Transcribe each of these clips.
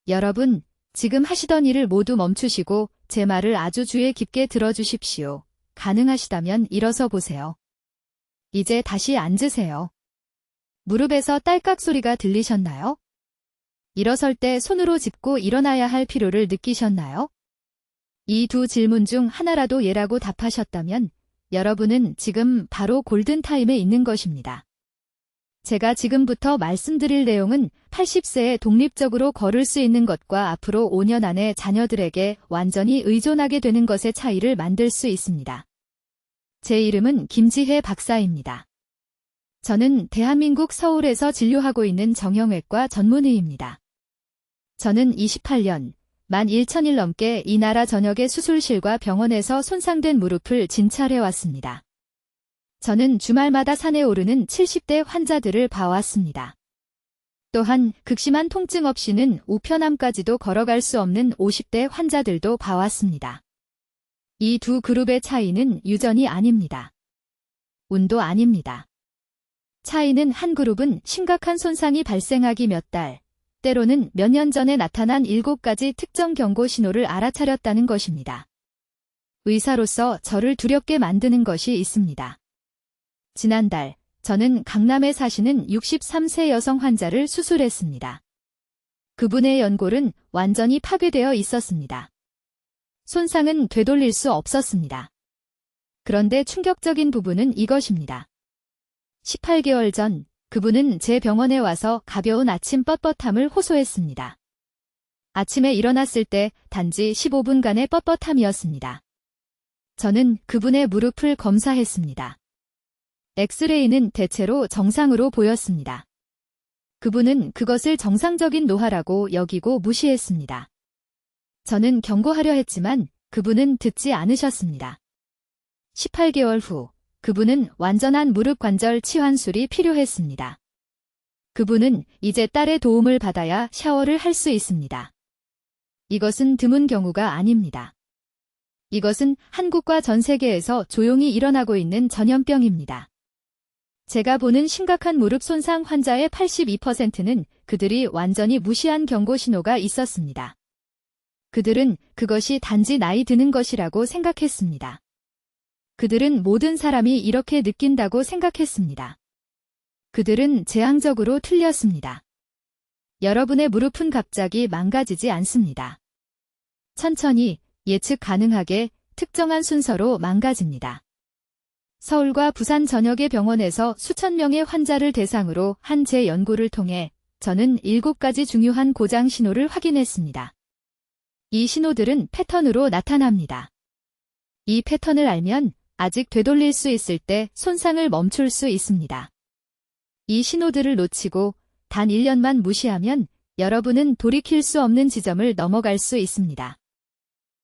여러분, 지금 하시던 일을 모두 멈추시고 제 말을 아주 주의 깊게 들어주십시오. 가능하시다면 일어서 보세요. 이제 다시 앉으세요. 무릎에서 딸깍 소리가 들리셨나요? 일어설 때 손으로 짚고 일어나야 할 필요를 느끼셨나요? 이 두 질문 중 하나라도 예라고 답하셨다면 여러분은 지금 바로 골든타임에 있는 것입니다. 제가 지금부터 말씀드릴 내용은 80세에 독립적으로 걸을 수 있는 것과 앞으로 5년 안에 자녀들에게 완전히 의존하게 되는 것의 차이를 만들 수 있습니다. 제 이름은 김지혜 박사입니다. 저는 대한민국 서울에서 진료하고 있는 정형외과 전문의입니다. 저는 28년, 11,000일 넘게 이 나라 전역의 수술실과 병원에서 손상된 무릎을 진찰해왔습니다. 저는 주말마다 산에 오르는 70대 환자들을 봐왔습니다. 또한 극심한 통증 없이는 우편함까지도 걸어갈 수 없는 50대 환자들도 봐왔습니다. 이 두 그룹의 차이는 유전이 아닙니다. 운도 아닙니다. 차이는 한 그룹은 심각한 손상이 발생하기 몇 달, 때로는 몇 년 전에 나타난 7가지 특정 경고 신호를 알아차렸다는 것입니다. 의사로서 저를 두렵게 만드는 것이 있습니다. 지난달, 저는 강남에 사시는 63세 여성 환자를 수술했습니다. 그분의 연골은 완전히 파괴되어 있었습니다. 손상은 되돌릴 수 없었습니다. 그런데 충격적인 부분은 이것입니다. 18개월 전, 그분은 제 병원에 와서 가벼운 아침 뻣뻣함을 호소했습니다. 아침에 일어났을 때 단지 15분간의 뻣뻣함이었습니다. 저는 그분의 무릎을 검사했습니다. 엑스레이는 대체로 정상으로 보였습니다. 그분은 그것을 정상적인 노화라고 여기고 무시했습니다. 저는 경고하려 했지만 그분은 듣지 않으셨습니다. 18개월 후, 그분은 완전한 무릎 관절 치환술이 필요했습니다. 그분은 이제 딸의 도움을 받아야 샤워를 할 수 있습니다. 이것은 드문 경우가 아닙니다. 이것은 한국과 전 세계에서 조용히 일어나고 있는 전염병입니다. 제가 보는 심각한 무릎 손상 환자의 82%는 그들이 완전히 무시한 경고 신호가 있었습니다. 그들은 그것이 단지 나이 드는 것이라고 생각했습니다. 그들은 모든 사람이 이렇게 느낀다고 생각했습니다. 그들은 재앙적으로 틀렸습니다. 여러분의 무릎은 갑자기 망가지지 않습니다. 천천히, 예측 가능하게, 특정한 순서로 망가집니다. 서울과 부산 전역의 병원에서 수천 명의 환자를 대상으로 한 제 연구를 통해 저는 7가지 중요한 고장 신호를 확인했습니다. 이 신호들은 패턴으로 나타납니다. 이 패턴을 알면 아직 되돌릴 수 있을 때 손상을 멈출 수 있습니다. 이 신호들을 놓치고 단 1년만 무시하면 여러분은 돌이킬 수 없는 지점을 넘어갈 수 있습니다.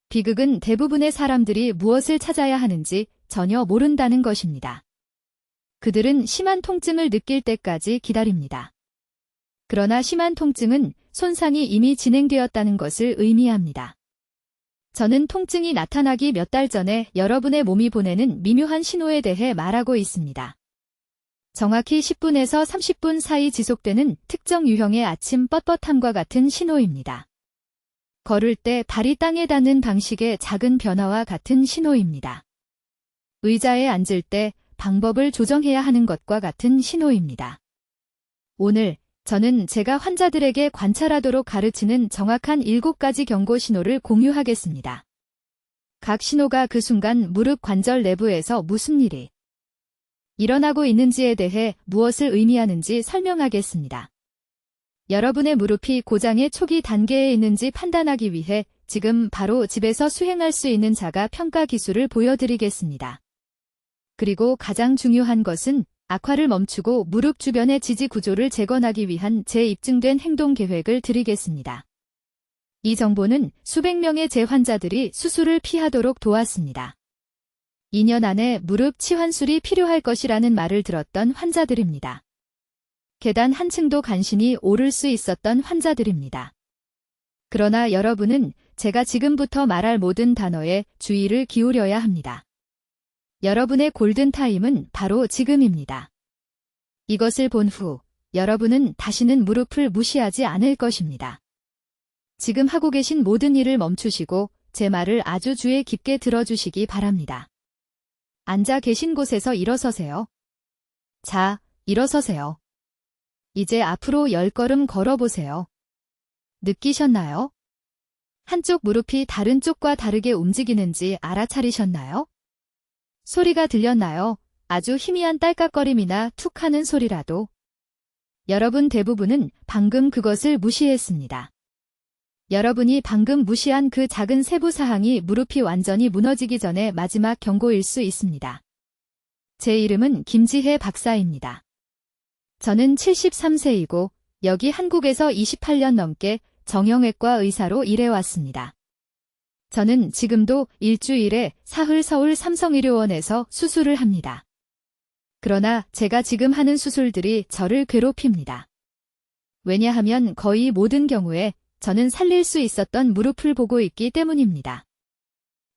비극은 대부분의 사람들이 무엇을 찾아야 하는지 전혀 모른다는 것입니다. 그들은 심한 통증을 느낄 때까지 기다립니다. 그러나 심한 통증은 손상이 이미 진행되었다는 것을 의미합니다. 저는 통증이 나타나기 몇 달 전에 여러분의 몸이 보내는 미묘한 신호에 대해 말하고 있습니다. 정확히 10분에서 30분 사이 지속되는 특정 유형의 아침 뻣뻣함과 같은 신호입니다. 걸을 때 발이 땅에 닿는 방식의 작은 변화와 같은 신호입니다. 의자에 앉을 때 방법을 조정해야 하는 것과 같은 신호입니다. 오늘 저는 제가 환자들에게 관찰하도록 가르치는 정확한 7가지 경고 신호를 공유하겠습니다. 각 신호가 그 순간 무릎 관절 내부에서 무슨 일이 일어나고 있는지에 대해 무엇을 의미하는지 설명하겠습니다. 여러분의 무릎이 고장의 초기 단계에 있는지 판단하기 위해 지금 바로 집에서 수행할 수 있는 자가 평가 기술을 보여드리겠습니다. 그리고 가장 중요한 것은 악화를 멈추고 무릎 주변의 지지 구조를 재건하기 위한 제 입증된 행동 계획을 드리겠습니다. 이 정보는 수백 명의 제 환자들이 수술을 피하도록 도왔습니다. 2년 안에 무릎 치환술이 필요할 것이라는 말을 들었던 환자들입니다. 계단 한 층도 간신히 오를 수 있었던 환자들입니다. 그러나 여러분은 제가 지금부터 말할 모든 단어에 주의를 기울여야 합니다. 여러분의 골든타임은 바로 지금입니다. 이것을 본 후 여러분은 다시는 무릎을 무시하지 않을 것입니다. 지금 하고 계신 모든 일을 멈추시고 제 말을 아주 주의 깊게 들어주시기 바랍니다. 앉아 계신 곳에서 일어서세요. 자, 일어서세요. 이제 앞으로 10걸음 걸어보세요. 느끼셨나요? 한쪽 무릎이 다른 쪽과 다르게 움직이는지 알아차리셨나요? 소리가 들렸나요? 아주 희미한 딸깍거림이나 툭 하는 소리라도. 여러분 대부분은 방금 그것을 무시했습니다. 여러분이 방금 무시한 그 작은 세부 사항이 무릎이 완전히 무너지기 전에 마지막 경고일 수 있습니다. 제 이름은 김지혜 박사입니다. 저는 73세이고 여기 한국에서 28년 넘게 정형외과 의사로 일해왔습니다. 저는 지금도 일주일에 사흘 서울 삼성의료원에서 수술을 합니다. 그러나 제가 지금 하는 수술들이 저를 괴롭힙니다. 왜냐하면 거의 모든 경우에 저는 살릴 수 있었던 무릎을 보고 있기 때문입니다.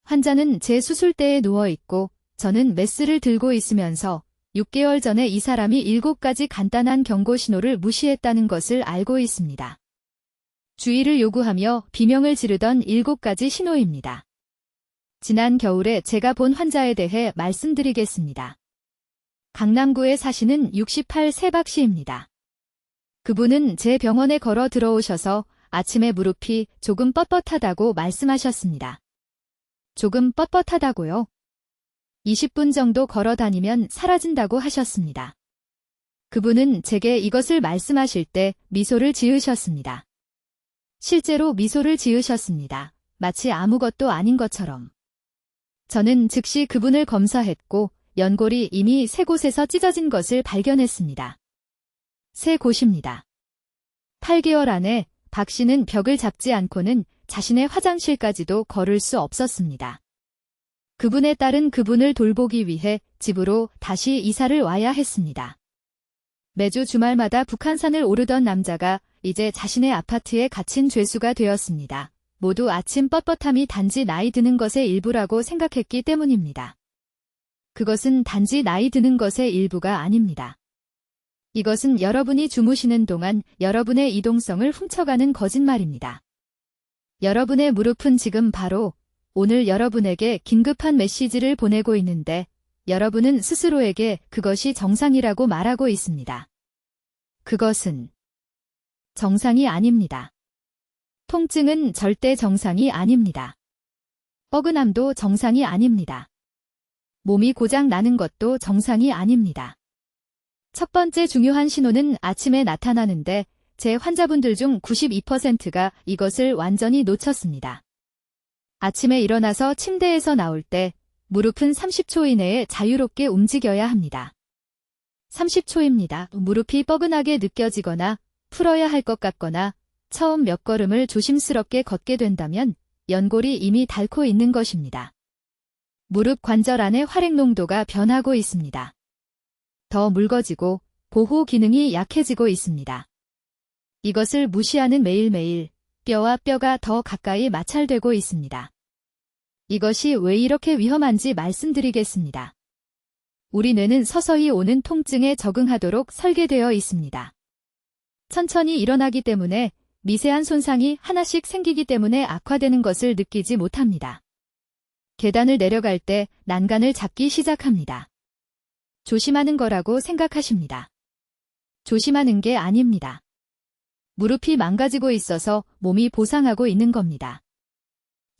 환자는 제 수술대에 누워있고 저는 메스를 들고 있으면서 6개월 전에 이 사람이 7가지 간단한 경고 신호를 무시했다는 것을 알고 있습니다. 주의를 요구하며 비명을 지르던 7가지 신호입니다. 지난 겨울에 제가 본 환자에 대해 말씀드리겠습니다. 강남구에 사시는 68세 박 씨입니다. 그분은 제 병원에 걸어 들어오셔서 아침에 무릎이 조금 뻣뻣하다고 말씀하셨습니다. 조금 뻣뻣하다고요? 20분 정도 걸어 다니면 사라진다고 하셨습니다. 그분은 제게 이것을 말씀하실 때 미소를 지으셨습니다. 실제로 미소를 지으셨습니다. 마치 아무것도 아닌 것처럼. 저는 즉시 그분을 검사했고 연골이 이미 3곳에서 찢어진 것을 발견했습니다. 3곳입니다. 8개월 안에 박 씨는 벽을 잡지 않고는 자신의 화장실까지도 걸을 수 없었습니다. 그분의 딸은 그분을 돌보기 위해 집으로 다시 이사를 와야 했습니다. 매주 주말마다 북한산을 오르던 남자가 이제 자신의 아파트에 갇힌 죄수가 되었습니다. 모두 아침 뻣뻣함이 단지 나이 드는 것의 일부라고 생각했기 때문입니다. 그것은 단지 나이 드는 것의 일부가 아닙니다. 이것은 여러분이 주무시는 동안 여러분의 이동성을 훔쳐가는 거짓말입니다. 여러분의 무릎은 지금 바로 오늘 여러분에게 긴급한 메시지를 보내고 있는데 여러분은 스스로에게 그것이 정상이라고 말하고 있습니다. 그것은 정상이 아닙니다. 통증은 절대 정상이 아닙니다. 뻐근함도 정상이 아닙니다. 몸이 고장 나는 것도 정상이 아닙니다. 첫 번째 중요한 신호는 아침에 나타나는데 제 환자분들 중 92%가 이것을 완전히 놓쳤습니다. 아침에 일어나서 침대에서 나올 때 무릎은 30초 이내에 자유롭게 움직여야 합니다. 30초입니다. 무릎이 뻐근하게 느껴지거나 풀어야 할 것 같거나 처음 몇 걸음을 조심스럽게 걷게 된다면 연골이 이미 닳고 있는 것입니다. 무릎 관절 안의 활액 농도가 변하고 있습니다. 더 묽어지고 보호 기능이 약해지고 있습니다. 이것을 무시하는 매일매일 뼈와 뼈가 더 가까이 마찰되고 있습니다. 이것이 왜 이렇게 위험한지 말씀드리겠습니다. 우리 뇌는 서서히 오는 통증에 적응하도록 설계되어 있습니다. 천천히 일어나기 때문에 미세한 손상이 하나씩 생기기 때문에 악화되는 것을 느끼지 못합니다. 계단을 내려갈 때 난간을 잡기 시작합니다. 조심하는 거라고 생각하십니다. 조심하는 게 아닙니다. 무릎이 망가지고 있어서 몸이 보상하고 있는 겁니다.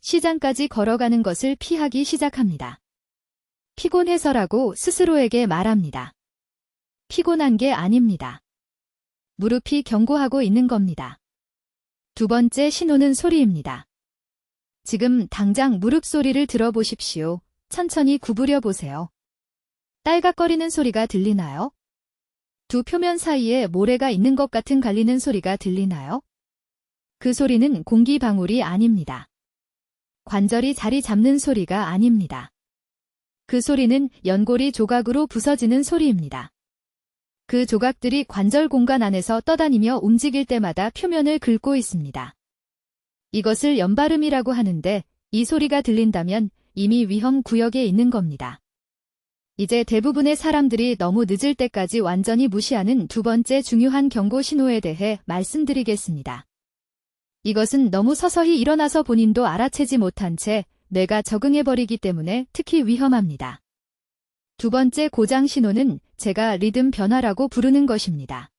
시장까지 걸어가는 것을 피하기 시작합니다. 피곤해서라고 스스로에게 말합니다. 피곤한 게 아닙니다. 무릎이 경고하고 있는 겁니다. 두 번째 신호는 소리입니다. 지금 당장 무릎 소리를 들어보십시오. 천천히 구부려 보세요. 딸깍거리는 소리가 들리나요? 두 표면 사이에 모래가 있는 것 같은 갈리는 소리가 들리나요? 그 소리는 공기 방울이 아닙니다. 관절이 자리 잡는 소리가 아닙니다. 그 소리는 연골이 조각으로 부서지는 소리입니다. 그 조각들이 관절 공간 안에서 떠다니며 움직일 때마다 표면을 긁고 있습니다. 이것을 연발음이라고 하는데 이 소리가 들린다면 이미 위험 구역에 있는 겁니다. 이제 대부분의 사람들이 너무 늦을 때까지 완전히 무시하는 두 번째 중요한 경고 신호에 대해 말씀드리겠습니다. 이것은 너무 서서히 일어나서 본인도 알아채지 못한 채 뇌가 적응해버리기 때문에 특히 위험합니다. 두 번째 고장 신호는 제가 리듬 변화라고 부르는 것입니다.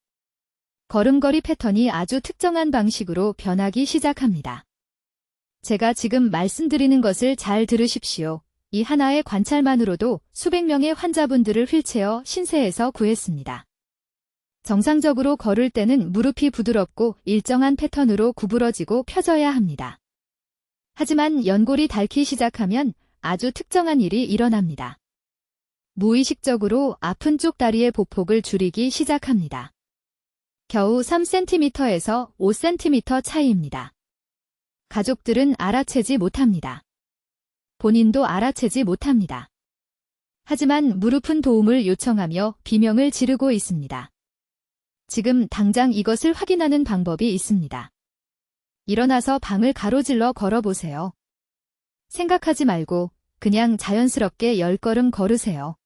걸음걸이 패턴이 아주 특정한 방식으로 변하기 시작합니다. 제가 지금 말씀드리는 것을 잘 들으십시오. 이 하나의 관찰만으로도 수백 명의 환자분들을 휠체어 신세에서 구했습니다. 정상적으로 걸을 때는 무릎이 부드럽고 일정한 패턴으로 구부러지고 펴져야 합니다. 하지만 연골이 닳기 시작하면 아주 특정한 일이 일어납니다. 무의식적으로 아픈 쪽 다리의 보폭을 줄이기 시작합니다. 겨우 3cm에서 5cm 차이입니다. 가족들은 알아채지 못합니다. 본인도 알아채지 못합니다. 하지만 무릎은 도움을 요청하며 비명을 지르고 있습니다. 지금 당장 이것을 확인하는 방법이 있습니다. 일어나서 방을 가로질러 걸어보세요. 생각하지 말고 그냥 자연스럽게 10걸음 걸으세요.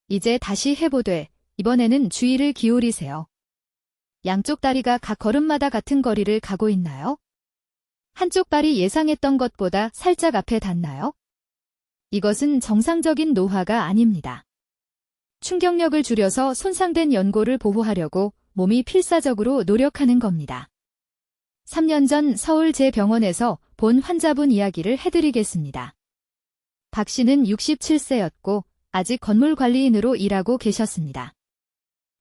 이제 다시 해보되 이번에는 주의를 기울이세요. 양쪽 다리가 각 걸음마다 같은 거리를 가고 있나요? 한쪽 발이 예상했던 것보다 살짝 앞에 닿나요? 이것은 정상적인 노화가 아닙니다. 충격력을 줄여서 손상된 연골을 보호하려고 몸이 필사적으로 노력하는 겁니다. 3년 전 서울 제 병원에서 본 환자분 이야기를 해드리겠습니다. 박 씨는 67세였고 아직 건물관리인으로 일하고 계셨습니다.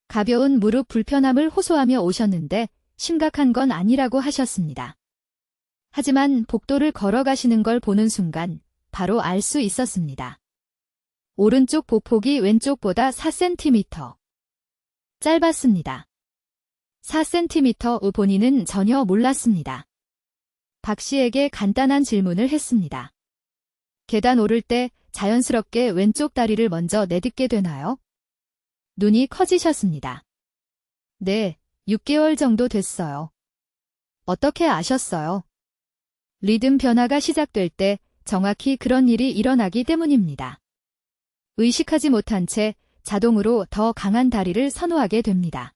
가벼운 무릎 불편함을 호소하며 오셨는데 심각한 건 아니라고 하셨습니다. 하지만 복도를 걸어가시는 걸 보는 순간 바로 알 수 있었습니다. 오른쪽 보폭이 왼쪽보다 4cm 짧았습니다. 4cm 본인은 전혀 몰랐습니다. 박 씨에게 간단한 질문을 했습니다. 계단 오를 때 자연스럽게 왼쪽 다리를 먼저 내딛게 되나요? 눈이 커지셨습니다. 네, 6개월 정도 됐어요. 어떻게 아셨어요? 리듬 변화가 시작될 때 정확히 그런 일이 일어나기 때문입니다. 의식하지 못한 채 자동으로 더 강한 다리를 선호하게 됩니다.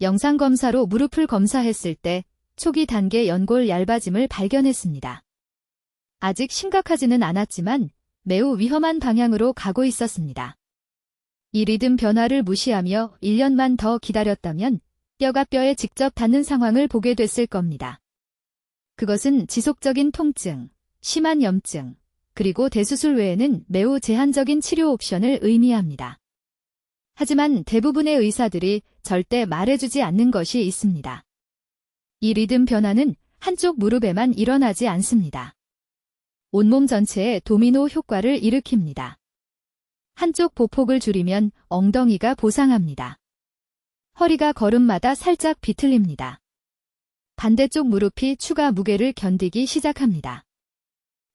영상검사로 무릎을 검사했을 때 초기 단계 연골 얇아짐을 발견했습니다. 아직 심각하지는 않았지만 매우 위험한 방향으로 가고 있었습니다. 이 리듬 변화를 무시하며 1년만 더 기다렸다면 뼈가 뼈에 직접 닿는 상황을 보게 됐을 겁니다. 그것은 지속적인 통증, 심한 염증, 그리고 대수술 외에는 매우 제한적인 치료 옵션을 의미합니다. 하지만 대부분의 의사들이 절대 말해주지 않는 것이 있습니다. 이 리듬 변화는 한쪽 무릎에만 일어나지 않습니다. 온몸 전체에 도미노 효과를 일으킵니다. 한쪽 보폭을 줄이면 엉덩이가 보상합니다. 허리가 걸음마다 살짝 비틀립니다. 반대쪽 무릎이 추가 무게를 견디기 시작합니다.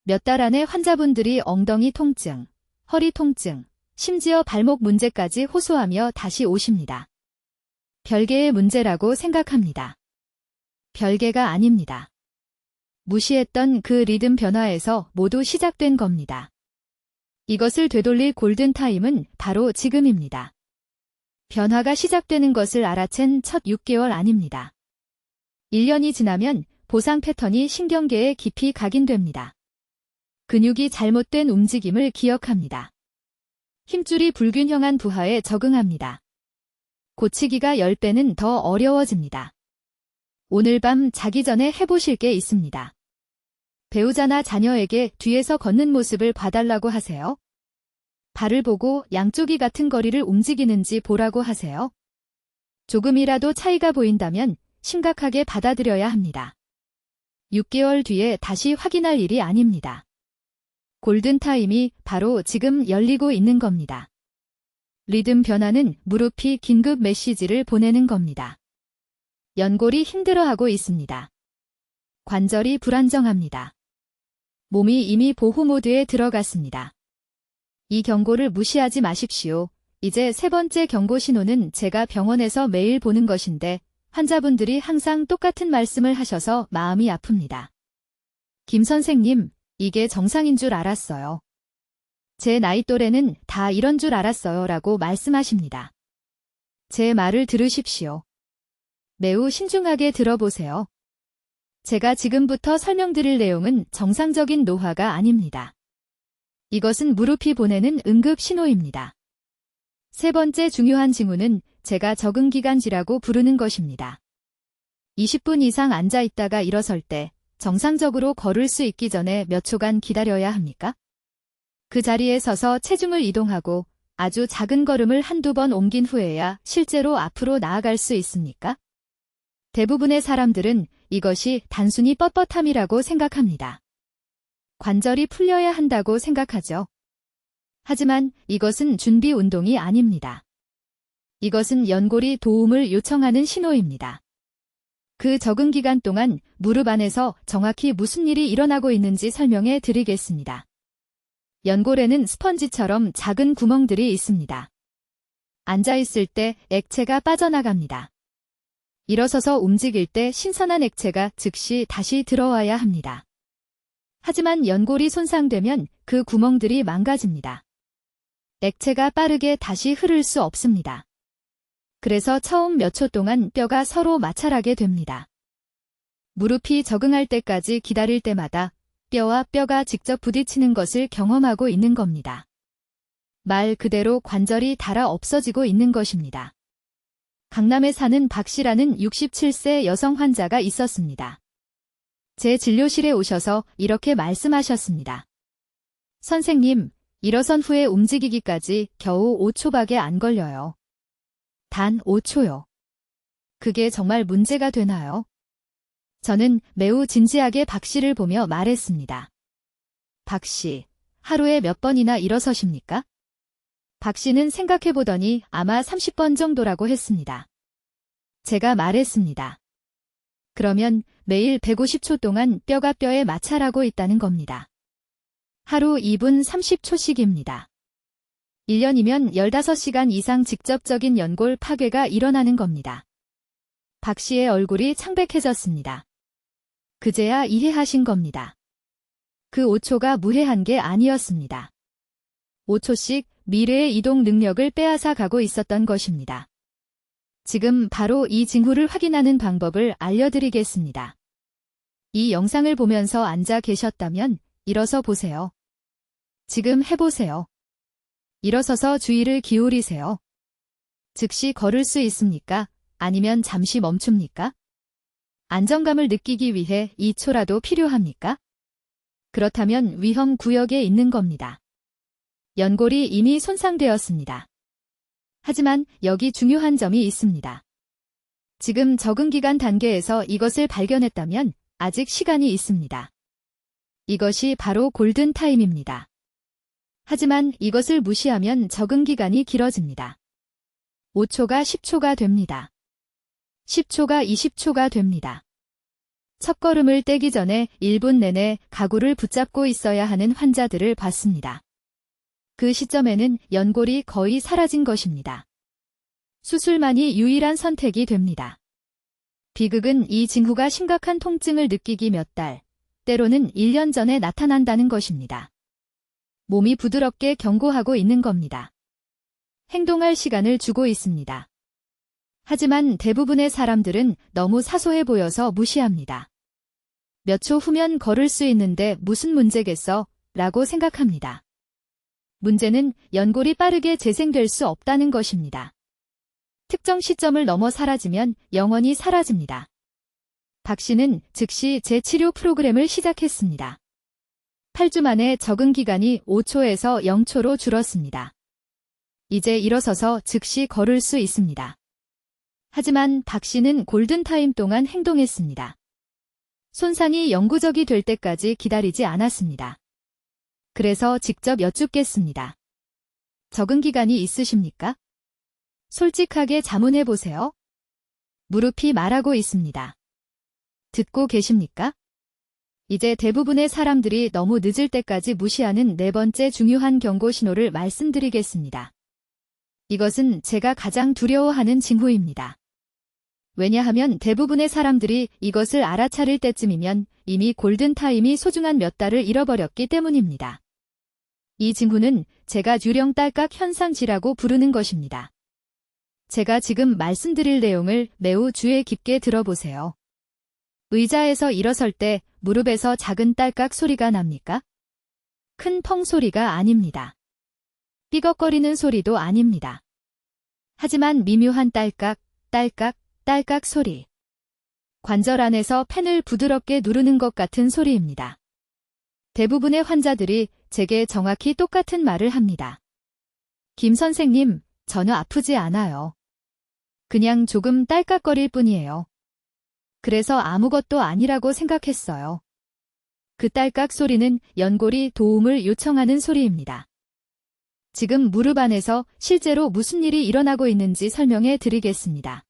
몇 달 안에 환자분들이 엉덩이 통증, 허리 통증, 심지어 발목 문제까지 호소하며 다시 오십니다. 별개의 문제라고 생각합니다. 별개가 아닙니다. 무시했던 그 리듬 변화에서 모두 시작된 겁니다. 이것을 되돌릴 골든타임은 바로 지금입니다. 변화가 시작되는 것을 알아챈 첫 6개월 아닙니다. 1년이 지나면 보상 패턴이 신경계에 깊이 각인됩니다. 근육이 잘못된 움직임을 기억합니다. 힘줄이 불균형한 부하에 적응합니다. 고치기가 10배는 더 어려워집니다. 오늘 밤 자기 전에 해보실 게 있습니다. 배우자나 자녀에게 뒤에서 걷는 모습을 봐달라고 하세요. 발을 보고 양쪽이 같은 거리를 움직이는지 보라고 하세요. 조금이라도 차이가 보인다면 심각하게 받아들여야 합니다. 6개월 뒤에 다시 확인할 일이 아닙니다. 골든타임이 바로 지금 열리고 있는 겁니다. 리듬 변화는 무릎이 긴급 메시지를 보내는 겁니다. 연골이 힘들어하고 있습니다. 관절이 불안정합니다. 몸이 이미 보호 모드에 들어갔습니다. 이 경고를 무시하지 마십시오. 이제 세 번째 경고 신호는 제가 병원에서 매일 보는 것인데 환자분들이 항상 똑같은 말씀을 하셔서 마음이 아픕니다. 김 선생님, 이게 정상인 줄 알았어요. 제 나이 또래는 다 이런 줄 알았어요 라고 말씀하십니다. 제 말을 들으십시오. 매우 신중하게 들어보세요. 제가 지금부터 설명드릴 내용은 정상적인 노화가 아닙니다. 이것은 무릎이 보내는 응급 신호입니다. 세 번째 중요한 징후는 제가 적응기관지라고 부르는 것입니다. 20분 이상 앉아 있다가 일어설 때 정상적으로 걸을 수 있기 전에 몇 초간 기다려야 합니까? 그 자리에 서서 체중을 이동하고 아주 작은 걸음을 한두 번 옮긴 후에야 실제로 앞으로 나아갈 수 있습니까? 대부분의 사람들은 이것이 단순히 뻣뻣함이라고 생각합니다. 관절이 풀려야 한다고 생각하죠. 하지만 이것은 준비 운동이 아닙니다. 이것은 연골이 도움을 요청하는 신호입니다. 그 적응 기간 동안 무릎 안에서 정확히 무슨 일이 일어나고 있는지 설명해 드리겠습니다. 연골에는 스펀지처럼 작은 구멍들이 있습니다. 앉아있을 때 액체가 빠져나갑니다. 일어서서 움직일 때 신선한 액체가 즉시 다시 들어와야 합니다. 하지만 연골이 손상되면 그 구멍들이 망가집니다. 액체가 빠르게 다시 흐를 수 없습니다. 그래서 처음 몇 초 동안 뼈가 서로 마찰하게 됩니다. 무릎이 적응할 때까지 기다릴 때마다 뼈와 뼈가 직접 부딪히는 것을 경험하고 있는 겁니다. 말 그대로 관절이 닳아 없어지고 있는 것입니다. 강남에 사는 박 씨라는 67세 여성 환자가 있었습니다. 제 진료실에 오셔서 이렇게 말씀하셨습니다. 선생님, 일어선 후에 움직이기까지 겨우 5초밖에 안 걸려요. 단 5초요. 그게 정말 문제가 되나요? 저는 매우 진지하게 박 씨를 보며 말했습니다. 박 씨, 하루에 몇 번이나 일어서십니까? 박 씨는 생각해보더니 아마 30번 정도라고 했습니다. 제가 말했습니다. 그러면 매일 150초 동안 뼈가 뼈에 마찰하고 있다는 겁니다. 하루 2분 30초씩입니다. 1년이면 15시간 이상 직접적인 연골 파괴가 일어나는 겁니다. 박 씨의 얼굴이 창백해졌습니다. 그제야 이해하신 겁니다. 그 5초가 무해한 게 아니었습니다. 5초씩 미래의 이동 능력을 빼앗아 가고 있었던 것입니다. 지금 바로 이 징후를 확인하는 방법을 알려드리겠습니다. 이 영상을 보면서 앉아 계셨다면 일어서 보세요. 지금 해보세요. 일어서서 주의를 기울이세요. 즉시 걸을 수 있습니까? 아니면 잠시 멈춥니까? 안정감을 느끼기 위해 2초라도 필요합니까? 그렇다면 위험 구역에 있는 겁니다. 연골이 이미 손상되었습니다. 하지만 여기 중요한 점이 있습니다. 지금 적응기간 단계에서 이것을 발견했다면 아직 시간이 있습니다. 이것이 바로 골든타임입니다. 하지만 이것을 무시하면 적응기간이 길어집니다. 5초가 10초가 됩니다. 10초가 20초가 됩니다. 첫걸음을 떼기 전에 1분 내내 가구를 붙잡고 있어야 하는 환자들을 봤습니다. 그 시점에는 연골이 거의 사라진 것입니다. 수술만이 유일한 선택이 됩니다. 비극은 이 징후가 심각한 통증을 느끼기 몇 달, 때로는 1년 전에 나타난다는 것입니다. 몸이 부드럽게 경고하고 있는 겁니다. 행동할 시간을 주고 있습니다. 하지만 대부분의 사람들은 너무 사소해 보여서 무시합니다. 몇 초 후면 걸을 수 있는데 무슨 문제겠어? 라고 생각합니다. 문제는 연골이 빠르게 재생될 수 없다는 것입니다. 특정 시점을 넘어 사라지면 영원히 사라집니다. 박 씨는 즉시 재치료 프로그램을 시작했습니다. 8주 만에 적응 기간이 5초에서 0초로 줄었습니다. 이제 일어서서 즉시 걸을 수 있습니다. 하지만 박 씨는 골든타임 동안 행동했습니다. 손상이 영구적이 될 때까지 기다리지 않았습니다. 그래서 직접 여쭙겠습니다. 적응 기간이 있으십니까? 솔직하게 자문해 보세요. 무릎이 말하고 있습니다. 듣고 계십니까? 이제 대부분의 사람들이 너무 늦을 때까지 무시하는 네 번째 중요한 경고 신호를 말씀드리겠습니다. 이것은 제가 가장 두려워하는 징후입니다. 왜냐하면 대부분의 사람들이 이것을 알아차릴 때쯤이면 이미 골든타임이 소중한 몇 달을 잃어버렸기 때문입니다. 이 징후는 제가 유령 딸깍 현상지라고 부르는 것입니다. 제가 지금 말씀드릴 내용을 매우 주의 깊게 들어보세요. 의자에서 일어설 때 무릎에서 작은 딸깍 소리가 납니까? 큰 펑 소리가 아닙니다. 삐걱거리는 소리도 아닙니다. 하지만 미묘한 딸깍, 딸깍, 딸깍 소리. 관절 안에서 펜을 부드럽게 누르는 것 같은 소리입니다. 대부분의 환자들이 제게 정확히 똑같은 말을 합니다. 김 선생님, 전혀 아프지 않아요. 그냥 조금 딸깍거릴 뿐이에요. 그래서 아무것도 아니라고 생각했어요. 그 딸깍 소리는 연골이 도움을 요청하는 소리입니다. 지금 무릎 안에서 실제로 무슨 일이 일어나고 있는지 설명해 드리겠습니다.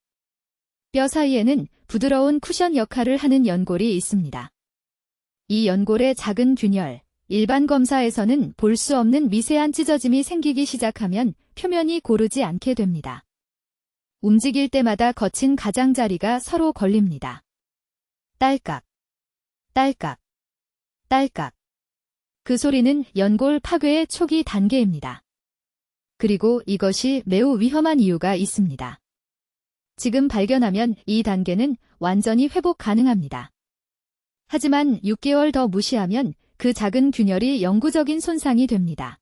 뼈 사이에는 부드러운 쿠션 역할을 하는 연골이 있습니다. 이 연골의 작은 균열, 일반 검사에서는 볼 수 없는 미세한 찢어짐이 생기기 시작하면 표면이 고르지 않게 됩니다. 움직일 때마다 거친 가장자리가 서로 걸립니다. 딸깍, 딸깍, 딸깍. 그 소리는 연골 파괴의 초기 단계입니다. 그리고 이것이 매우 위험한 이유가 있습니다. 지금 발견하면 이 단계는 완전히 회복 가능합니다. 하지만 6개월 더 무시하면 그 작은 균열이 영구적인 손상이 됩니다.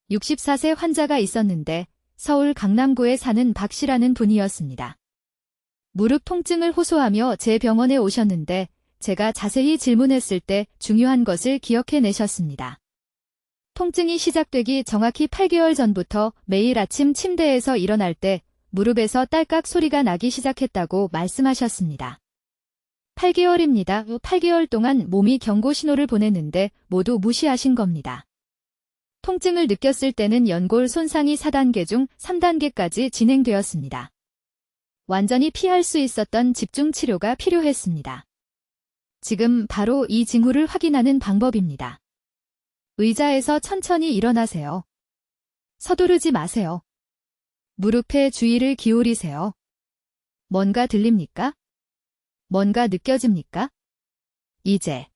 64세 환자가 있었는데 서울 강남구에 사는 박 씨라는 분이었습니다. 무릎 통증을 호소하며 제 병원에 오셨는데 제가 자세히 질문했을 때 중요한 것을 기억해내셨습니다. 통증이 시작되기 정확히 8개월 전부터 매일 아침 침대에서 일어날 때 무릎에서 딸깍 소리가 나기 시작했다고 말씀하셨습니다. 8개월입니다. 8개월 동안 몸이 경고 신호를 보냈는데 모두 무시하신 겁니다. 통증을 느꼈을 때는 연골 손상이 4단계 중 3단계까지 진행되었습니다. 완전히 피할 수 있었던 집중 치료가 필요했습니다. 지금 바로 이 징후를 확인하는 방법입니다. 의자에서 천천히 일어나세요. 서두르지 마세요. 무릎에 주의를 기울이세요. 뭔가 들립니까? 뭔가 느껴집니까? 이제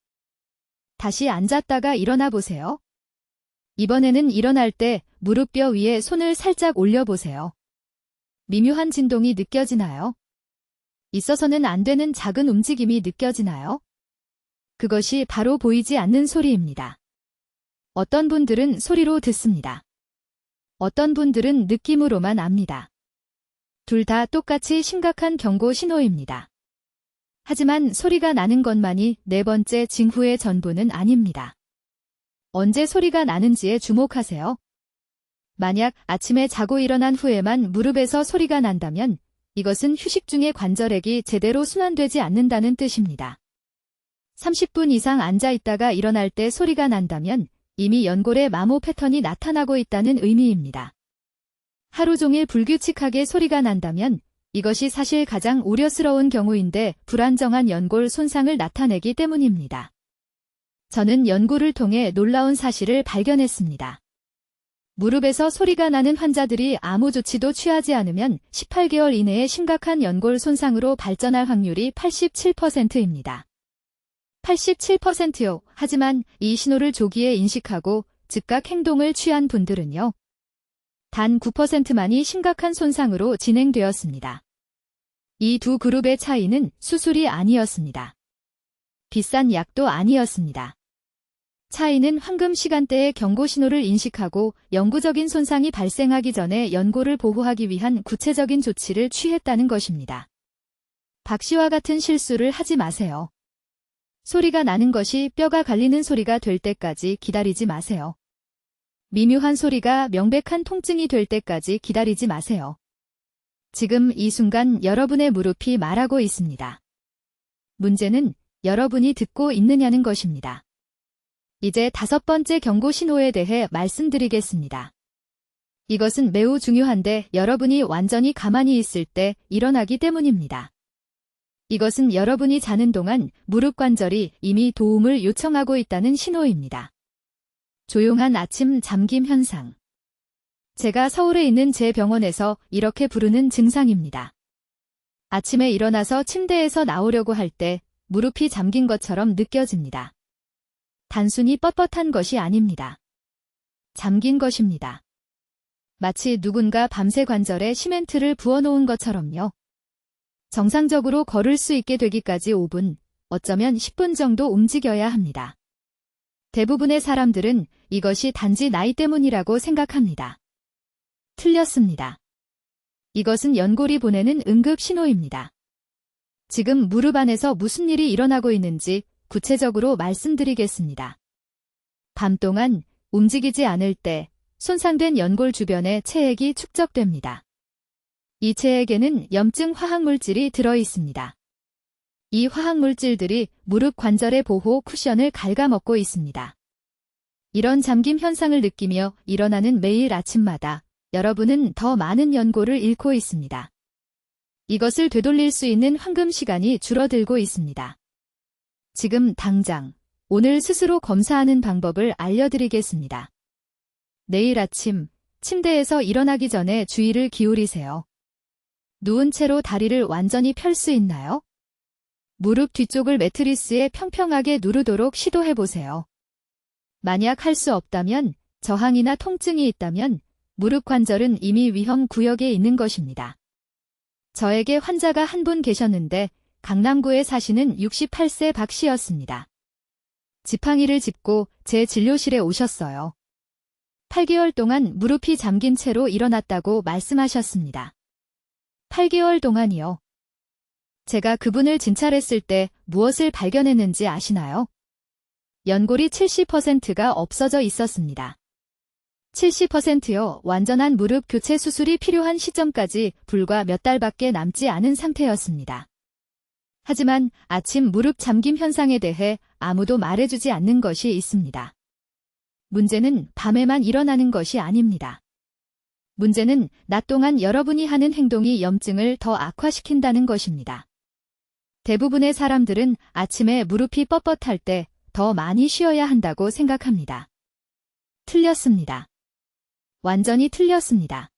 다시 앉았다가 일어나 보세요. 이번에는 일어날 때 무릎뼈 위에 손을 살짝 올려보세요. 미묘한 진동이 느껴지나요? 있어서는 안 되는 작은 움직임이 느껴지나요? 그것이 바로 보이지 않는 소리입니다. 어떤 분들은 소리로 듣습니다. 어떤 분들은 느낌으로만 압니다. 둘 다 똑같이 심각한 경고 신호입니다. 하지만 소리가 나는 것만이 네 번째 징후의 전부는 아닙니다. 언제 소리가 나는지에 주목하세요. 만약 아침에 자고 일어난 후에만 무릎에서 소리가 난다면 이것은 휴식 중에 관절액이 제대로 순환되지 않는다는 뜻입니다. 30분 이상 앉아 있다가 일어날 때 소리가 난다면 이미 연골의 마모 패턴이 나타나고 있다는 의미입니다. 하루 종일 불규칙하게 소리가 난다면 이것이 사실 가장 우려스러운 경우인데 불안정한 연골 손상을 나타내기 때문입니다. 저는 연구를 통해 놀라운 사실을 발견했습니다. 무릎에서 소리가 나는 환자들이 아무 조치도 취하지 않으면 18개월 이내에 심각한 연골 손상으로 발전할 확률이 87%입니다. 87%요. 하지만 이 신호를 조기에 인식하고 즉각 행동을 취한 분들은요. 단 9%만이 심각한 손상으로 진행되었습니다. 이 두 그룹의 차이는 수술이 아니었습니다. 비싼 약도 아니었습니다. 차이는 황금 시간대의 경고 신호를 인식하고 영구적인 손상이 발생하기 전에 연골을 보호하기 위한 구체적인 조치를 취했다는 것입니다. 박 씨와 같은 실수를 하지 마세요. 소리가 나는 것이 뼈가 갈리는 소리가 될 때까지 기다리지 마세요. 미묘한 소리가 명백한 통증이 될 때까지 기다리지 마세요. 지금 이 순간 여러분의 무릎이 말하고 있습니다. 문제는 여러분이 듣고 있느냐는 것입니다. 이제 5번째 경고 신호에 대해 말씀드리겠습니다. 이것은 매우 중요한데 여러분이 완전히 가만히 있을 때 일어나기 때문입니다. 이것은 여러분이 자는 동안 무릎 관절이 이미 도움을 요청하고 있다는 신호입니다. 조용한 아침 잠김 현상. 제가 서울에 있는 제 병원에서 이렇게 부르는 증상입니다. 아침에 일어나서 침대에서 나오려고 할 때 무릎이 잠긴 것처럼 느껴집니다. 단순히 뻣뻣한 것이 아닙니다. 잠긴 것입니다. 마치 누군가 밤새 관절에 시멘트를 부어놓은 것처럼요. 정상적으로 걸을 수 있게 되기까지 5분, 어쩌면 10분 정도 움직여야 합니다. 대부분의 사람들은 이것이 단지 나이 때문이라고 생각합니다. 틀렸습니다. 이것은 연골이 보내는 응급 신호입니다. 지금 무릎 안에서 무슨 일이 일어나고 있는지 구체적으로 말씀드리겠습니다. 밤 동안 움직이지 않을 때 손상된 연골 주변에 체액이 축적됩니다. 이 체액에는 염증 화학물질이 들어 있습니다. 이 화학물질들이 무릎 관절의 보호 쿠션을 갉아먹고 있습니다. 이런 잠김 현상을 느끼며 일어나는 매일 아침마다 여러분은 더 많은 연골을 잃고 있습니다. 이것을 되돌릴 수 있는 황금 시간이 줄어들고 있습니다. 지금 당장 오늘 스스로 검사하는 방법을 알려드리겠습니다. 내일 아침 침대에서 일어나기 전에 주의를 기울이세요. 누운 채로 다리를 완전히 펼 수 있나요? 무릎 뒤쪽을 매트리스에 평평하게 누르도록 시도해보세요. 만약 할 수 없다면, 저항이나 통증이 있다면 무릎 관절은 이미 위험 구역에 있는 것입니다. 저에게 환자가 한 분 계셨는데 강남구에 사시는 68세 박 씨였습니다. 지팡이를 짚고 제 진료실에 오셨어요. 8개월 동안 무릎이 잠긴 채로 일어났다고 말씀하셨습니다. 8개월 동안이요. 제가 그분을 진찰했을 때 무엇을 발견했는지 아시나요? 연골이 70%가 없어져 있었습니다. 70%요. 완전한 무릎 교체 수술이 필요한 시점까지 불과 몇 달밖에 남지 않은 상태였습니다. 하지만 아침 무릎 잠김 현상에 대해 아무도 말해주지 않는 것이 있습니다. 문제는 밤에만 일어나는 것이 아닙니다. 문제는 낮 동안 여러분이 하는 행동이 염증을 더 악화시킨다는 것입니다. 대부분의 사람들은 아침에 무릎이 뻣뻣할 때 더 많이 쉬어야 한다고 생각합니다. 틀렸습니다. 완전히 틀렸습니다.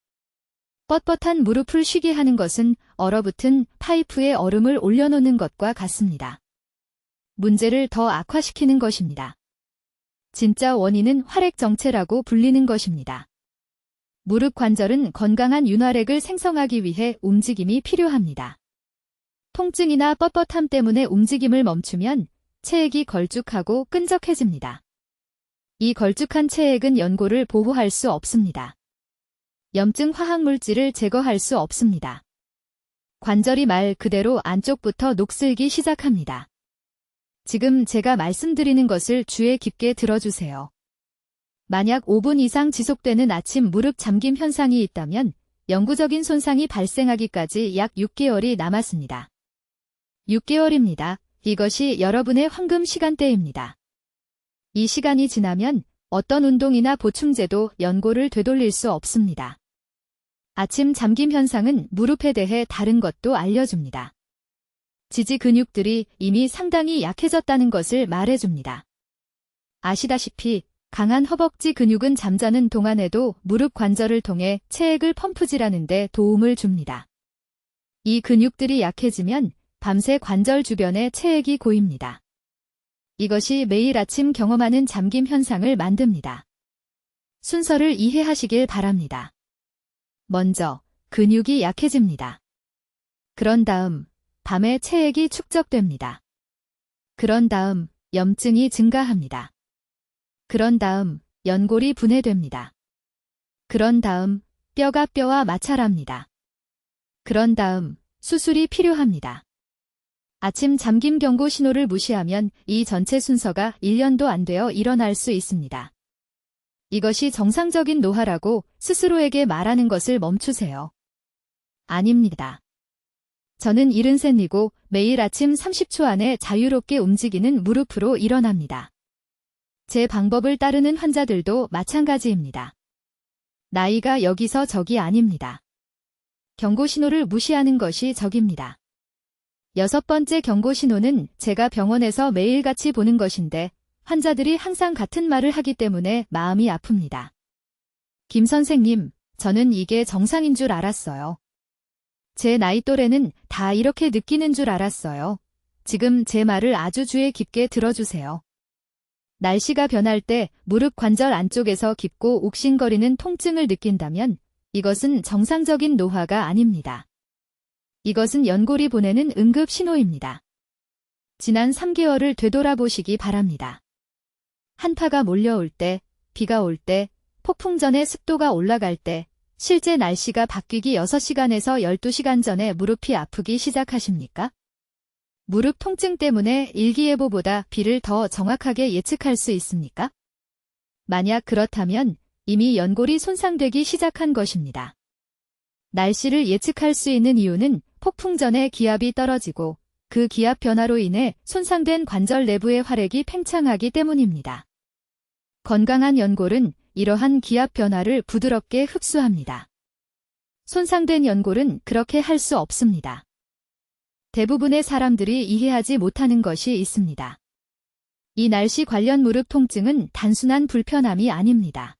뻣뻣한 무릎을 쉬게 하는 것은 얼어붙은 파이프에 얼음을 올려놓는 것과 같습니다. 문제를 더 악화시키는 것입니다. 진짜 원인은 활액정체라고 불리는 것입니다. 무릎 관절은 건강한 윤활액을 생성하기 위해 움직임이 필요합니다. 통증이나 뻣뻣함 때문에 움직임을 멈추면 체액이 걸쭉하고 끈적해집니다. 이 걸쭉한 체액은 연골을 보호할 수 없습니다. 염증 화학물질을 제거할 수 없습니다. 관절이 말 그대로 안쪽부터 녹슬기 시작합니다. 지금 제가 말씀드리는 것을 주의 깊게 들어주세요. 만약 5분 이상 지속되는 아침 무릎 잠김 현상이 있다면 영구적인 손상이 발생하기까지 약 6개월이 남았습니다. 6개월입니다. 이것이 여러분의 황금 시간대입니다. 이 시간이 지나면 어떤 운동이나 보충제도 연골을 되돌릴 수 없습니다. 아침 잠김 현상은 무릎에 대해 다른 것도 알려줍니다. 지지 근육들이 이미 상당히 약해졌다는 것을 말해줍니다. 아시다시피 강한 허벅지 근육은 잠자는 동안에도 무릎 관절을 통해 체액을 펌프질하는 데 도움을 줍니다. 이 근육들이 약해지면 밤새 관절 주변에 체액이 고입니다. 이것이 매일 아침 경험하는 잠김 현상을 만듭니다. 순서를 이해하시길 바랍니다. 먼저 근육이 약해집니다. 그런 다음 밤에 체액이 축적됩니다. 그런 다음 염증이 증가합니다. 그런 다음 연골이 분해됩니다. 그런 다음 뼈가 뼈와 마찰합니다. 그런 다음 수술이 필요합니다. 아침 잠김 경고 신호를 무시하면 이 전체 순서가 1년도 안 되어 일어날 수 있습니다. 이것이 정상적인 노화라고 스스로에게 말하는 것을 멈추세요. 아닙니다. 저는 73이고 매일 아침 30초 안에 자유롭게 움직이는 무릎으로 일어납니다. 제 방법을 따르는 환자들도 마찬가지입니다. 나이가 여기서 적이 아닙니다. 경고 신호를 무시하는 것이 적입니다. 6번째 경고 신호는 제가 병원에서 매일같이 보는 것인데 환자들이 항상 같은 말을 하기 때문에 마음이 아픕니다. 김 선생님, 저는 이게 정상인 줄 알았어요. 제 나이 또래는 다 이렇게 느끼는 줄 알았어요. 지금 제 말을 아주 주의 깊게 들어주세요. 날씨가 변할 때 무릎 관절 안쪽에서 깊고 욱신거리는 통증을 느낀다면 이것은 정상적인 노화가 아닙니다. 이것은 연골이 보내는 응급 신호입니다. 지난 3개월을 되돌아보시기 바랍니다. 한파가 몰려올 때, 비가 올 때, 폭풍 전에 습도가 올라갈 때, 실제 날씨가 바뀌기 6시간에서 12시간 전에 무릎이 아프기 시작하십니까? 무릎 통증 때문에 일기예보보다 비를 더 정확하게 예측할 수 있습니까? 만약 그렇다면 이미 연골이 손상되기 시작한 것입니다. 날씨를 예측할 수 있는 이유는 폭풍 전에 기압이 떨어지고 그 기압 변화로 인해 손상된 관절 내부의 활액이 팽창하기 때문입니다. 건강한 연골은 이러한 기압 변화를 부드럽게 흡수합니다. 손상된 연골은 그렇게 할 수 없습니다. 대부분의 사람들이 이해하지 못하는 것이 있습니다. 이 날씨 관련 무릎 통증은 단순한 불편함이 아닙니다.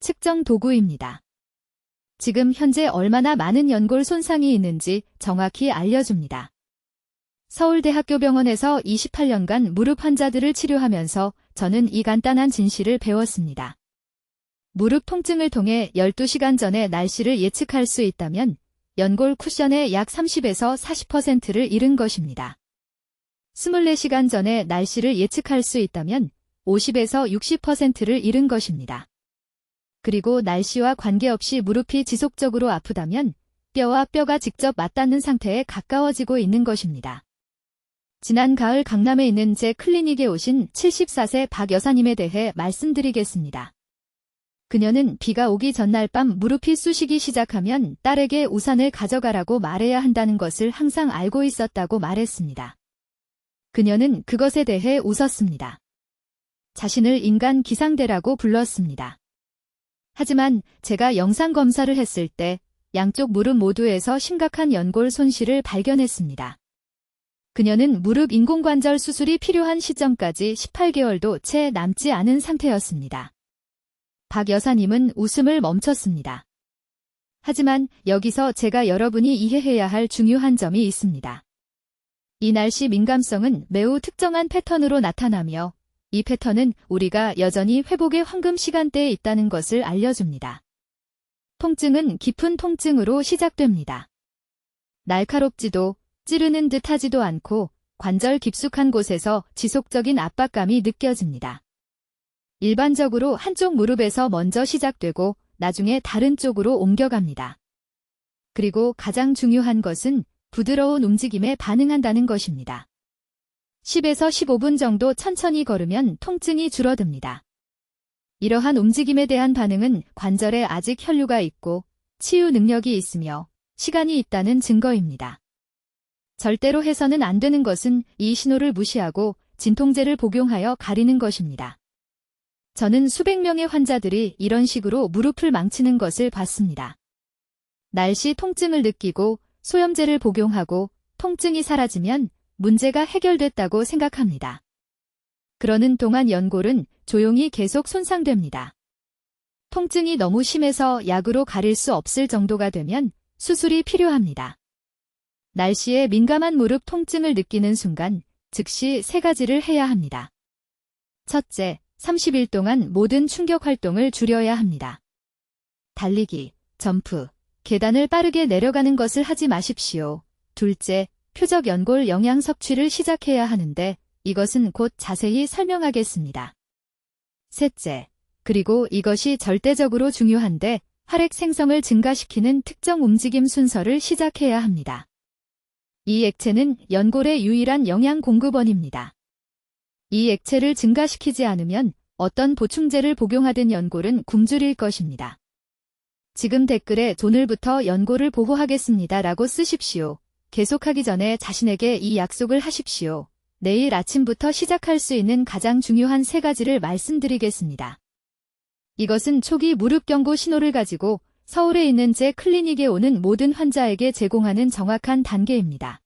측정 도구입니다. 지금 현재 얼마나 많은 연골 손상이 있는지 정확히 알려줍니다. 서울대학교 병원에서 28년간 무릎 환자들을 치료하면서 저는 이 간단한 진실을 배웠습니다. 무릎 통증을 통해 12시간 전에 날씨를 예측할 수 있다면 연골 쿠션의 약 30에서 40%를 잃은 것입니다. 24시간 전에 날씨를 예측할 수 있다면 50에서 60%를 잃은 것입니다. 그리고 날씨와 관계없이 무릎이 지속적으로 아프다면 뼈와 뼈가 직접 맞닿는 상태에 가까워지고 있는 것입니다. 지난 가을 강남에 있는 제 클리닉에 오신 74세 박 여사님에 대해 말씀드리겠습니다. 그녀는 비가 오기 전날 밤 무릎이 쑤시기 시작하면 딸에게 우산을 가져가라고 말해야 한다는 것을 항상 알고 있었다고 말했습니다. 그녀는 그것에 대해 웃었습니다. 자신을 인간 기상대라고 불렀습니다. 하지만 제가 영상 검사를 했을 때 양쪽 무릎 모두에서 심각한 연골 손실을 발견했습니다. 그녀는 무릎 인공관절 수술이 필요한 시점까지 18개월도 채 남지 않은 상태였습니다. 박 여사님은 웃음을 멈췄습니다. 하지만 여기서 제가 여러분이 이해해야 할 중요한 점이 있습니다. 이 날씨 민감성은 매우 특정한 패턴으로 나타나며 이 패턴은 우리가 여전히 회복의 황금 시간대에 있다는 것을 알려줍니다. 통증은 깊은 통증으로 시작됩니다. 날카롭지도 찌르는 듯 하지도 않고 관절 깊숙한 곳에서 지속적인 압박감이 느껴집니다. 일반적으로 한쪽 무릎에서 먼저 시작되고 나중에 다른 쪽으로 옮겨갑니다. 그리고 가장 중요한 것은 부드러운 움직임에 반응한다는 것입니다. 10에서 15분 정도 천천히 걸으면 통증이 줄어듭니다. 이러한 움직임에 대한 반응은 관절에 아직 혈류가 있고 치유 능력이 있으며 시간이 있다는 증거입니다. 절대로 해서는 안 되는 것은 이 신호를 무시하고 진통제를 복용하여 가리는 것입니다. 저는 수백 명의 환자들이 이런 식으로 무릎을 망치는 것을 봤습니다. 날씨 통증을 느끼고 소염제를 복용하고 통증이 사라지면 문제가 해결됐다고 생각합니다. 그러는 동안 연골은 조용히 계속 손상됩니다. 통증이 너무 심해서 약으로 가릴 수 없을 정도가 되면 수술이 필요합니다. 날씨에 민감한 무릎 통증을 느끼는 순간 즉시 3가지를 해야 합니다. 첫째, 30일 동안 모든 충격 활동을 줄여야 합니다. 달리기, 점프, 계단을 빠르게 내려가는 것을 하지 마십시오. 둘째, 표적 연골 영양 섭취를 시작해야 하는데 이것은 곧 자세히 설명하겠습니다. 셋째, 그리고 이것이 절대적으로 중요한데 활액 생성을 증가시키는 특정 움직임 순서를 시작해야 합니다. 이 액체는 연골의 유일한 영양 공급원입니다. 이 액체를 증가시키지 않으면 어떤 보충제를 복용하든 연골은 굶주릴 것입니다. 지금 댓글에 오늘부터 연골을 보호하겠습니다 라고 쓰십시오. 계속하기 전에 자신에게 이 약속을 하십시오. 내일 아침부터 시작할 수 있는 가장 중요한 3가지를 말씀드리겠습니다. 이것은 초기 무릎 경고 신호를 가지고 서울에 있는 제 클리닉에 오는 모든 환자에게 제공하는 정확한 단계입니다.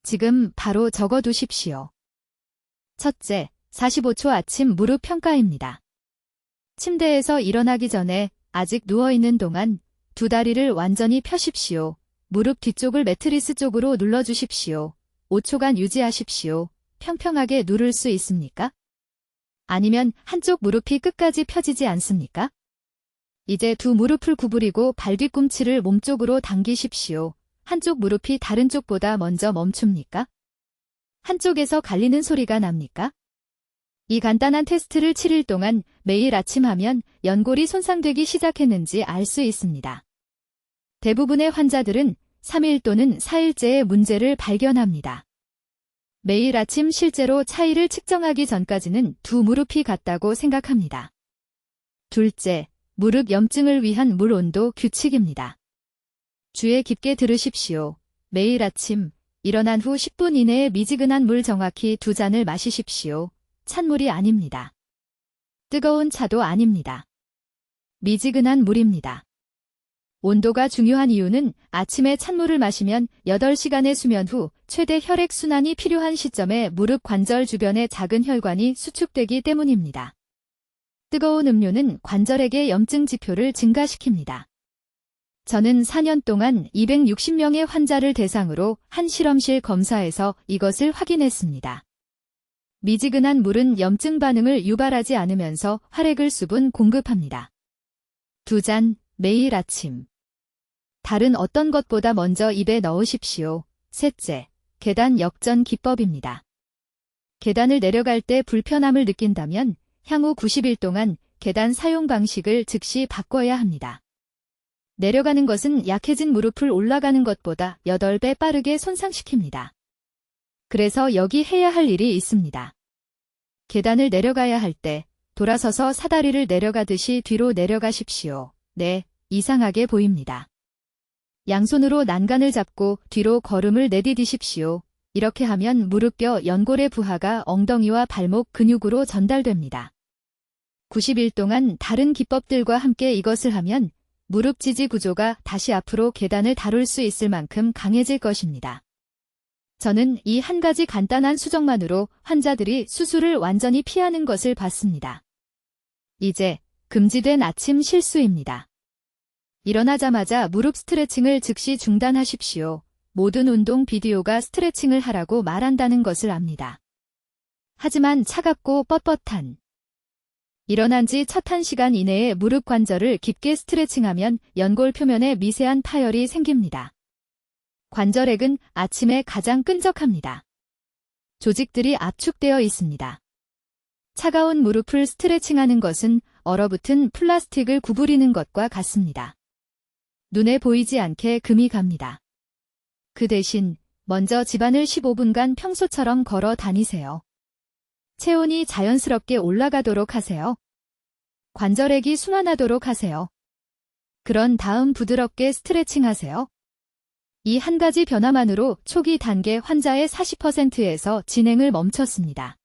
지금 바로 적어두십시오. 첫째, 45초 아침 무릎 평가입니다. 침대에서 일어나기 전에 아직 누워있는 동안 두 다리를 완전히 펴십시오. 무릎 뒤쪽을 매트리스 쪽으로 눌러주십시오. 5초간 유지하십시오. 평평하게 누를 수 있습니까? 아니면 한쪽 무릎이 끝까지 펴지지 않습니까? 이제 두 무릎을 구부리고 발 뒤꿈치를 몸쪽으로 당기십시오. 한쪽 무릎이 다른 쪽보다 먼저 멈춥니까? 한쪽에서 갈리는 소리가 납니까? 이 간단한 테스트를 7일 동안 매일 아침 하면 연골이 손상되기 시작했는지 알 수 있습니다. 대부분의 환자들은 3일 또는 4일째에 문제를 발견합니다. 매일 아침 실제로 차이를 측정하기 전까지는 두 무릎이 같다고 생각합니다. 둘째, 무릎 염증을 위한 물 온도 규칙입니다. 귀에 깊게 들으십시오. 매일 아침 일어난 후 10분 이내에 미지근한 물 정확히 2잔을 마시십시오. 찬물이 아닙니다. 뜨거운 차도 아닙니다. 미지근한 물입니다. 온도가 중요한 이유는 아침에 찬물을 마시면 8시간의 수면 후 최대 혈액순환이 필요한 시점에 무릎 관절 주변의 작은 혈관이 수축되기 때문입니다. 뜨거운 음료는 관절에게 염증 지표를 증가시킵니다. 저는 4년 동안 260명의 환자를 대상으로 한 실험실 검사에서 이것을 확인했습니다. 미지근한 물은 염증 반응을 유발하지 않으면서 활액을 수분 공급합니다. 2잔 매일 아침. 다른 어떤 것보다 먼저 입에 넣으십시오. 셋째, 계단 역전 기법입니다. 계단을 내려갈 때 불편함을 느낀다면 향후 90일 동안 계단 사용 방식을 즉시 바꿔야 합니다. 내려가는 것은 약해진 무릎을 올라가는 것보다 8배 빠르게 손상시킵니다. 그래서 여기 해야 할 일이 있습니다. 계단을 내려가야 할 때 돌아서서 사다리를 내려가듯이 뒤로 내려가십시오. 네, 이상하게 보입니다. 양손으로 난간을 잡고 뒤로 걸음을 내디디십시오. 이렇게 하면 무릎뼈 연골의 부하가 엉덩이와 발목 근육으로 전달됩니다. 90일 동안 다른 기법들과 함께 이것을 하면 무릎 지지 구조가 다시 앞으로 계단을 다룰 수 있을 만큼 강해질 것입니다. 저는 이 한 가지 간단한 수정만으로 환자들이 수술을 완전히 피하는 것을 봤습니다. 이제 금지된 아침 실수입니다. 일어나자마자 무릎 스트레칭을 즉시 중단하십시오. 모든 운동 비디오가 스트레칭을 하라고 말한다는 것을 압니다. 하지만 차갑고 뻣뻣한 일어난 지 첫 1시간 이내에 무릎 관절을 깊게 스트레칭하면 연골 표면에 미세한 파열이 생깁니다. 관절액은 아침에 가장 끈적합니다. 조직들이 압축되어 있습니다. 차가운 무릎을 스트레칭하는 것은 얼어붙은 플라스틱을 구부리는 것과 같습니다. 눈에 보이지 않게 금이 갑니다. 그 대신 먼저 집안을 15분간 평소처럼 걸어 다니세요. 체온이 자연스럽게 올라가도록 하세요. 관절액이 순환하도록 하세요. 그런 다음 부드럽게 스트레칭 하세요. 이 한 가지 변화만으로 초기 단계 환자의 40%에서 진행을 멈췄습니다.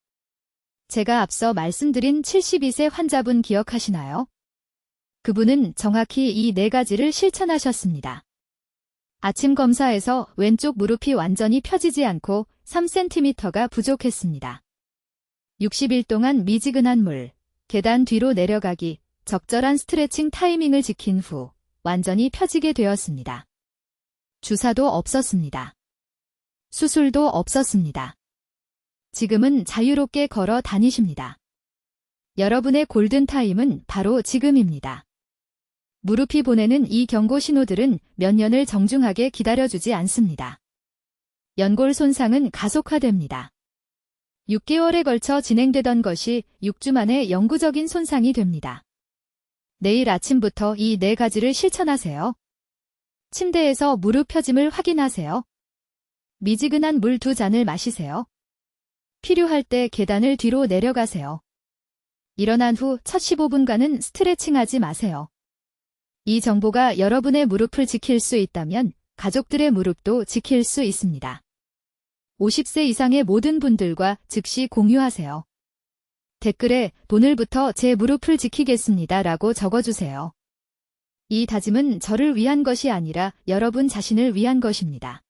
제가 앞서 말씀드린 72세 환자분 기억하시나요? 그분은 정확히 이 4가지를 실천하셨습니다. 아침 검사에서 왼쪽 무릎이 완전히 펴지지 않고 3cm가 부족했습니다. 60일 동안 미지근한 물, 계단 뒤로 내려가기, 적절한 스트레칭 타이밍을 지킨 후 완전히 펴지게 되었습니다. 주사도 없었습니다. 수술도 없었습니다. 지금은 자유롭게 걸어 다니십니다. 여러분의 골든타임은 바로 지금입니다. 무릎이 보내는 이 경고 신호들은 몇 년을 정중하게 기다려주지 않습니다. 연골 손상은 가속화됩니다. 6개월에 걸쳐 진행되던 것이 6주 만에 영구적인 손상이 됩니다. 내일 아침부터 이 4가지를 실천하세요. 침대에서 무릎 펴짐을 확인하세요. 미지근한 물 2잔을 마시세요. 필요할 때 계단을 뒤로 내려가세요. 일어난 후 첫 15분간은 스트레칭하지 마세요. 이 정보가 여러분의 무릎을 지킬 수 있다면 가족들의 무릎도 지킬 수 있습니다. 50세 이상의 모든 분들과 즉시 공유하세요. 댓글에 오늘부터 제 무릎을 지키겠습니다 라고 적어주세요. 이 다짐은 저를 위한 것이 아니라 여러분 자신을 위한 것입니다.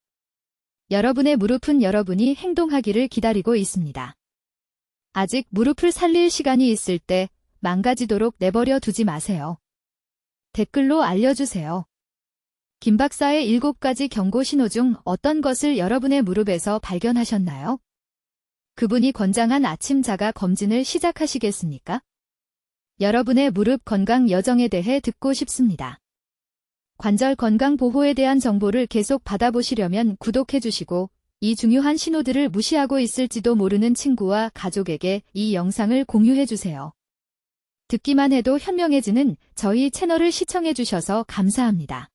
여러분의 무릎은 여러분이 행동하기를 기다리고 있습니다. 아직 무릎을 살릴 시간이 있을 때 망가지도록 내버려 두지 마세요. 댓글로 알려주세요. 김 박사의 7가지 경고 신호 중 어떤 것을 여러분의 무릎에서 발견하셨나요? 그분이 권장한 아침 자가 검진을 시작하시겠습니까? 여러분의 무릎 건강 여정에 대해 듣고 싶습니다. 관절 건강 보호에 대한 정보를 계속 받아보시려면 구독해 주시고 이 중요한 신호들을 무시하고 있을지도 모르는 친구와 가족에게 이 영상을 공유해주세요. 듣기만 해도 현명해지는 저희 채널을 시청해주셔서 감사합니다.